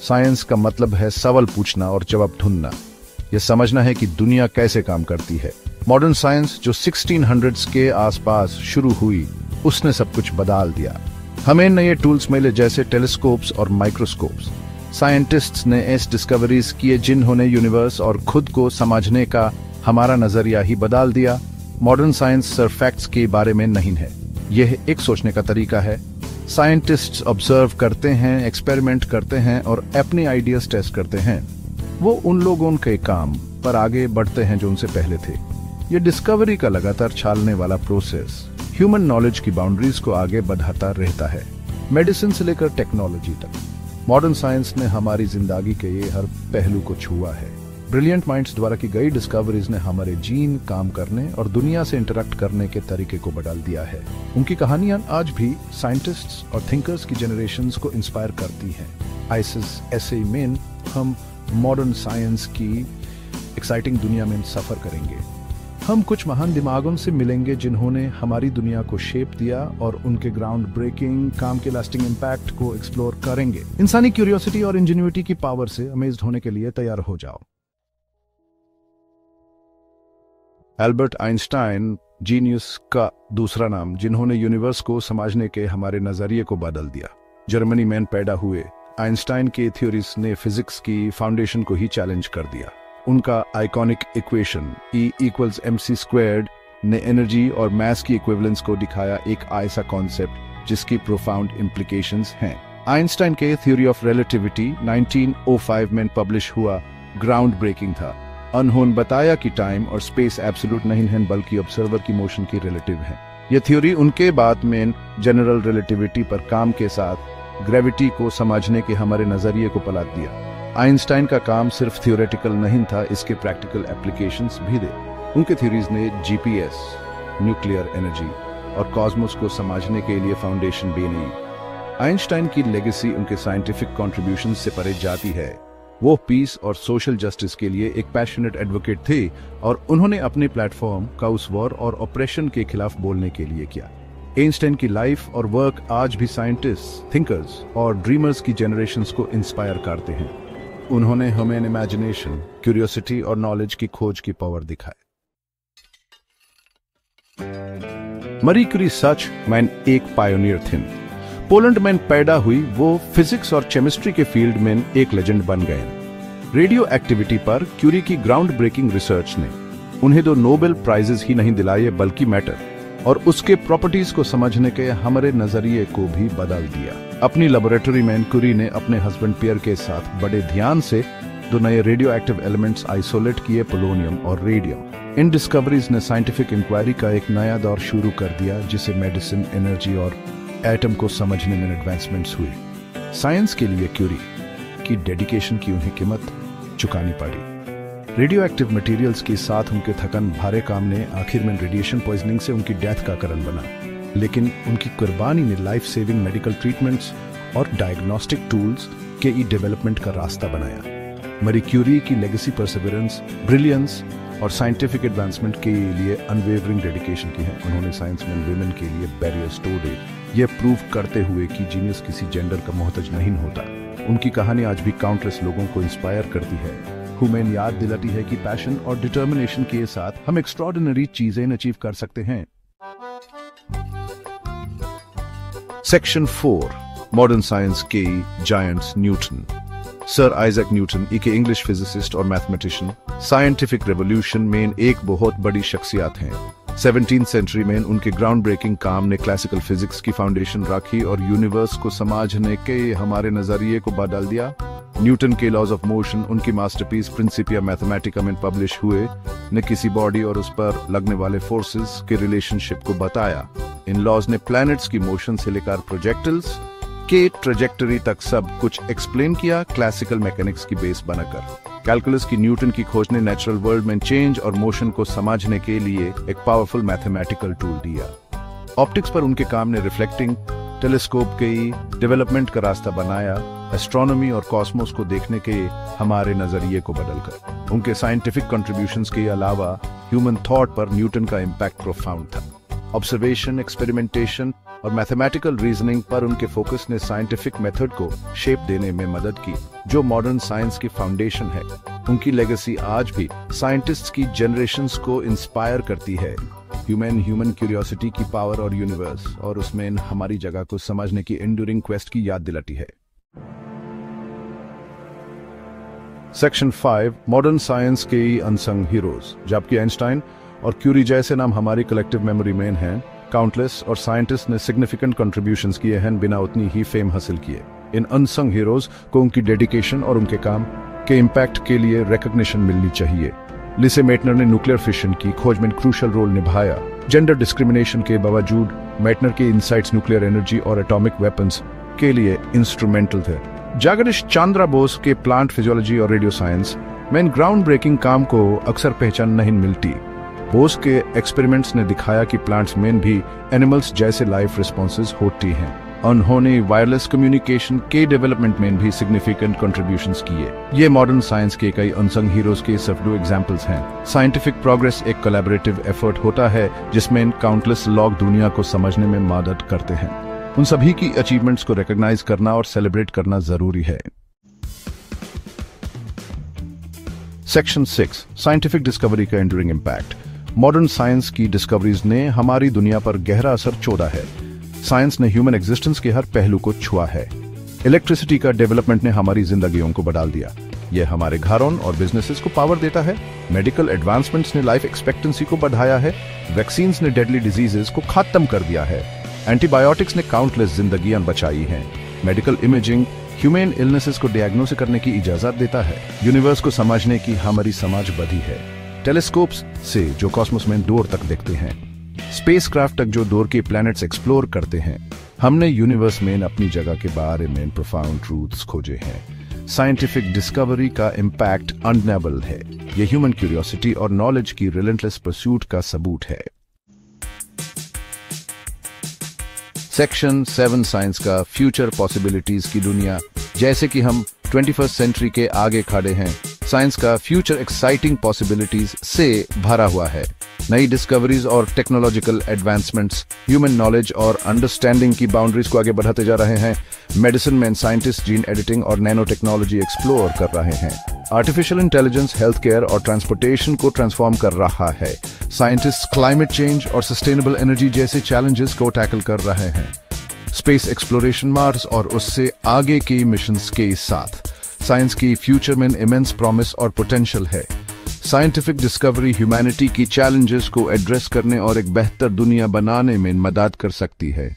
Science का मतलब है सवाल पूछना और जवाब ढूंढना। यह समझना है कि दुनिया कैसे काम करती है। मॉडर्न साइंस जो 1600s के आसपास शुरू हुई, उसने सब कुछ बदल दिया। हमें नए टूल्स मिले जैसे टेलीस्कोप्स और माइक्रोस्कोप्स। साइंटिस्ट्स ने ऐसे डिस्कवरीज किए जिन्होंने यूनिवर्स और खुद को समझने का हमारा नजरिया ही बदल दिया। मॉडर्न साइंस सिर्फ फैक्ट्स के बारे में नहीं है, यह एक सोचने का तरीका है। साइंटिस्ट्स ऑब्जर्व करते हैं, एक्सपेरिमेंट करते हैं और अपने आइडियाज टेस्ट करते हैं। वो उन लोगों के काम पर आगे बढ़ते हैं जो उनसे पहले थे। ये डिस्कवरी का लगातार चलने वाला प्रोसेस ह्यूमन नॉलेज की बाउंड्रीज को आगे बढ़ाता रहता है, मेडिसिन से लेकर टेक्नोलॉजी तक। मॉडर्न साइंस ने हमारी जिंदगी के ये हर पहलू को छुआ है। ब्रिलियंट माइंड्स द्वारा की गई डिस्कवरीज ने हमारे जीन, काम करने और दुनिया से इंटरेक्ट करने के तरीके को बदल दिया है। उनकी कहानियां आज भी साइंटिस्ट्स और थिंकर्स की जनरेशंस को इंस्पायर करती हैं। ऐसे में हम मॉडर्न साइंस की एक्साइटिंग दुनिया में सफर करेंगे। हम कुछ महान दिमागों से मिलेंगे जिन्होंने हमारी दुनिया को शेप दिया और उनके ग्राउंड ब्रेकिंग काम के लास्टिंग इम्पैक्ट को एक्सप्लोर करेंगे। इंसानी क्यूरियोसिटी और इंजेन्युइटी की पावर से अमेज्ड होने के लिए तैयार हो जाओ। एल्बर्ट आइंस्टाइन जीनियस का दूसरा नाम, जिन्होंने यूनिवर्स को समझने के हमारे नजरिए को बदल दिया। जर्मनी में पैदा हुए आइंस्टाइन के थ्योरीज ने फिजिक्स की फाउंडेशन को ही चैलेंज कर दिया। उनका आइकॉनिक इक्वेशन E=mc² ने एनर्जी और मास की इक्विवेलेंस को दिखाया, एक ऐसा कॉन्सेप्ट जिसकी प्रोफाउंड इम्प्लीकेशंस हैं। आइंस्टाइन के थ्योरी ऑफ रिलेटिविटी 1905 में पब्लिश हुआ, ग्राउंड ब्रेकिंग था। उन्होंने बताया कि टाइम और स्पेस एब्सोल्यूट नहीं है बल्कि ऑब्जर्वर की मोशन की रिलेटिव है। यह थ्योरी उनके बाद में जनरल रिलेटिविटी पर काम के साथ ग्रेविटी को समझने के हमारे नजरिए को पलट दिया। आइंस्टाइन का काम सिर्फ थियोरेटिकल नहीं था, इसके प्रैक्टिकल एप्लीकेशंस भी थे। उनके थ्योरीज ने जीपीएस, न्यूक्लियर एनर्जी और कॉस्मोस को समझने के लिए फाउंडेशन भी नहीं। आइंस्टाइन की लेगेसी उनके साइंटिफिक कॉन्ट्रीब्यूशन से परे जाती है। वो पीस और सोशल जस्टिस के लिए एक पैशनेट एडवोकेट थे और उन्होंने अपने प्लेटफॉर्म काउस वॉर और ऑपरेशन के खिलाफ बोलने के लिए किया। आइंस्टाइन की लाइफ और वर्क आज भी साइंटिस्ट, थिंकर्स और ड्रीमर्स की जनरेशंस को इंस्पायर करते हैं। उन्होंने हमें इमेजिनेशन, क्यूरियोसिटी और नॉलेज की खोज की पावर दिखाई। मरी क्यूरी सच में एक पायोनियर थी। पोलैंड में पैदा हुई वो फिजिक्स और केमिस्ट्री के फील्ड में एक लेजेंड बन गए। रेडियो एक्टिविटी पर क्यूरी की ग्राउंड ब्रेकिंग रिसर्च ने उन्हें 2 नोबेल प्राइजेस ही नहीं दिलाए बल्कि मैटर और उसके प्रॉपर्टीज को समझने के हमारे नजरिए को भी बदल दिया। अपनी लेबोरेटरी में क्यूरी ने अपने हस्बैंड पियर के साथ बड़े ध्यान से 2 नए रेडियो एक्टिव एलिमेंट्स आइसोलेट किए, पोलोनियम और रेडियम। इन डिस्कवरीज ने साइंटिफिक इंक्वायरी का एक नया दौर शुरू कर दिया, जिसे मेडिसिन, एनर्जी और एटम को समझने में एडवांसमेंट्स हुई। साइंस के लिए क्यूरी की डेडिकेशन की उन्हें कीमत चुकानी पड़ी। रेडियो एक्टिव मटेरियल्स के साथ उनके थकन भरे काम ने आखिर में रेडिएशन पॉइजनिंग से उनकी डेथ का कारण बना, लेकिन उनकी कुर्बानी ने लाइफ सेविंग मेडिकल ट्रीटमेंट्स और डायग्नोस्टिक टूल्स के डेवलपमेंट का रास्ता बनाया। मरी क्यूरी की लेगेसी परसेवरेंस, ब्रिलियंस और साइंटिफिक एडवांसमेंट के लिए अनवेवरिंग डेडिकेशन की है। उन्होंने साइंस में वुमेन के लिए बैरियर्स तोड़े, यह प्रूव करते हुए कि जीनियस किसी जेंडर का मोहताज नहीं होता। उनकी कहानी आज भी काउंटलेस लोगों को इंस्पायर करती है। हमें याद दिलाती है कि पैशन और डिटर्मिनेशन के साथ हम एक्स्ट्राऑर्डिनरी चीजें अचीव कर सकते हैं। सेक्शन 4, मॉडर्न साइंस के giants Newton. Sir Isaac Newton एक इंग्लिश फिजिसिस्ट और मैथमेटिशियन साइंटिफिक रेवोल्यूशन में एक बहुत बड़ी शख्सियत हैं। 17th सेंचुरी में उनके ग्राउंड ब्रेकिंग काम ने क्लासिकल फिजिक्स की फाउंडेशन रखी और यूनिवर्स को समझने के हमारे नजरिए को बदल दिया। न्यूटन के लॉज ऑफ मोशन, उनकी मास्टरपीस प्रिंसिपिया मैथमेटिका में पब्लिश हुए, ने किसी बॉडी और उस पर लगने वाले फोर्सेस के रिलेशनशिप को बताया। इन लॉज ने प्लैनेट्स की मोशन से लेकर प्रोजेक्टिल्स के ट्रेजेक्टरी तक सब कुछ एक्सप्लेन किया, क्लासिकल मैकेनिक्स की बेस बनाकर। कैलकुलस की न्यूटन की खोज ने नेचुरल वर्ल्ड में चेंज और मोशन को समझने के लिए एक पावरफुल मैथमेटिकल टूल दिया। ऑप्टिक्स पर उनके काम ने रिफ्लेक्टिंग टेलीस्कोप के डेवलपमेंट का रास्ता बनाया, एस्ट्रोनॉमी और कॉस्मोस को देखने के हमारे नजरिए को बदलकर। उनके साइंटिफिक कंट्रीब्यूशंस के अलावा ह्यूमन थॉट पर न्यूटन का इम्पैक्ट प्रोफाउंड था। ऑब्जर्वेशन, एक्सपेरिमेंटेशन और मैथमेटिकल रीजनिंग पर उनके फोकस ने साइंटिफिक मेथड को शेप देने में मदद की, जो मॉडर्न साइंस की फाउंडेशन है। उनकी लेगेसी आज भी साइंटिस्ट्स की जनरेशंस को इंस्पायर करती है। ह्यूमन क्यूरियोसिटी की पावर और यूनिवर्स और उसमें हमारी जगह को समझने की एंड्यूरिंग क्वेस्ट की याद दिलाती है। सेक्शन 5 मॉडर्न साइंस के अनसंग हीरोज। जबकि आइंस्टाइन और क्यूरी जैसे नाम हमारी कलेक्टिव मेमोरी में हैं, काउंटलेस और साइंटिस्ट ने सिग्निफिकेंट कंट्रीब्यूशंस किए हैं बिना उतनी ही फेम हासिल किए। इन अनसंग हीरोज को उनकी डेडिकेशन और उनके काम के इम्पैक्ट के लिए रिकॉग्निशन मिलनी चाहिए। लिसे मेटनर ने न्यूक्लियर फिशन की खोज में क्रूशल रोल निभाया। जेंडर डिस्क्रिमिनेशन के बावजूद मेटनर के इनसाइट्स न्यूक्लियर एनर्जी और एटॉमिक वेपन्स के लिए इंस्ट्रूमेंटल थे। जगदीश चंद्र बोस के प्लांट फिजियोलॉजी और रेडियो साइंस में इन ग्राउंड ब्रेकिंग काम को अक्सर पहचान नहीं मिलती। बोस के एक्सपेरिमेंट्स ने दिखाया कि प्लांट्स में भी एनिमल्स जैसे लाइफ रिस्पॉन्सेज होती हैं। उन्होंने वायरलेस कम्युनिकेशन के डेवलपमेंट में भी सिग्निफिकेंट कंट्रीब्यूशंस किए। ये मॉडर्न साइंस के कई अनसंग हीरोज के सिर्फ 2 एग्जांपल्स हैं। साइंटिफिक प्रोग्रेस एक कोलैबोरेटिव एफर्ट होता है जिसमें काउंटलेस लोग दुनिया को समझने में मदद करते हैं। उन सभी की अचीवमेंट्स को रिकॉग्नाइज करना और सेलिब्रेट करना जरूरी है। सेक्शन 6 साइंटिफिक डिस्कवरी का एंड्यूरिंग इम्पैक्ट। मॉडर्न साइंस की डिस्कवरीज ने हमारी दुनिया पर गहरा असर छोड़ा है। साइंस ने ह्यूमन एग्जिस्टेंस के हर पहलू को छुआ है। इलेक्ट्रिसिटी का डेवलपमेंट ने हमारी जिंदगियों को बदल दिया। यह हमारे घरों और बिजनेसेस को पावर देता है। मेडिकल एडवांसमेंट्स ने लाइफ एक्सपेक्टेंसी को बढ़ाया है। वैक्सीन्स ने डेडली डिजीजेस को खत्म कर दिया है। एंटीबायोटिक्स ने काउंटलेस जिंदगियां बचाई हैं। मेडिकल इमेजिंग ह्यूमन इलनेसेस को डायग्नोस करने की इजाजत देता है। यूनिवर्स को समझने की हमारी समझ बढ़ी है। टेलीस्कोप्स से जो कॉस्मोस में दूर तक देखते हैं, स्पेसक्राफ्ट तक जो दूर के प्लैनेट्स एक्सप्लोर करते हैं, हमने यूनिवर्स में अपनी जगह के बारे में प्रोफाउंड ट्रूथ्स खोजे हैं। साइंटिफिक डिस्कवरी का इम्पैक्ट अनडेनिएबल है। यह ह्यूमन क्यूरियोसिटी और नॉलेज की रिलेंटलेस परस्यूट का सबूत है। सेक्शन 7 साइंस का फ्यूचर पॉसिबिलिटीज की दुनिया। जैसे कि हम 21st सेंचुरी के आगे खड़े हैं, साइंस का फ्यूचर एक्साइटिंग पॉसिबिलिटीज से भरा हुआ है। नई डिस्कवरीज और टेक्नोलॉजिकल एडवांसमेंट्स ह्यूमन नॉलेज और अंडरस्टैंडिंग की बाउंड्रीज को आगे बढ़ाते जा रहे हैं। मेडिसिन में साइंटिस्ट जीन एडिटिंग और नैनो टेक्नोलॉजी एक्सप्लोर कर रहे हैं। आर्टिफिशियल इंटेलिजेंस हेल्थ केयर और ट्रांसपोर्टेशन को ट्रांसफॉर्म कर रहा है। साइंटिस्ट क्लाइमेट चेंज और सस्टेनेबल एनर्जी जैसे चैलेंजेस को टैकल कर रहे हैं। स्पेस एक्सप्लोरेशन, मार्स और उससे आगे के मिशंस के साथ साइंस की फ्यूचर में इमेंस प्रॉमिस और पोटेंशियल है। साइंटिफिक डिस्कवरी ह्यूमैनिटी की चैलेंजेस को एड्रेस करने और एक बेहतर दुनिया बनाने में मदद कर सकती है।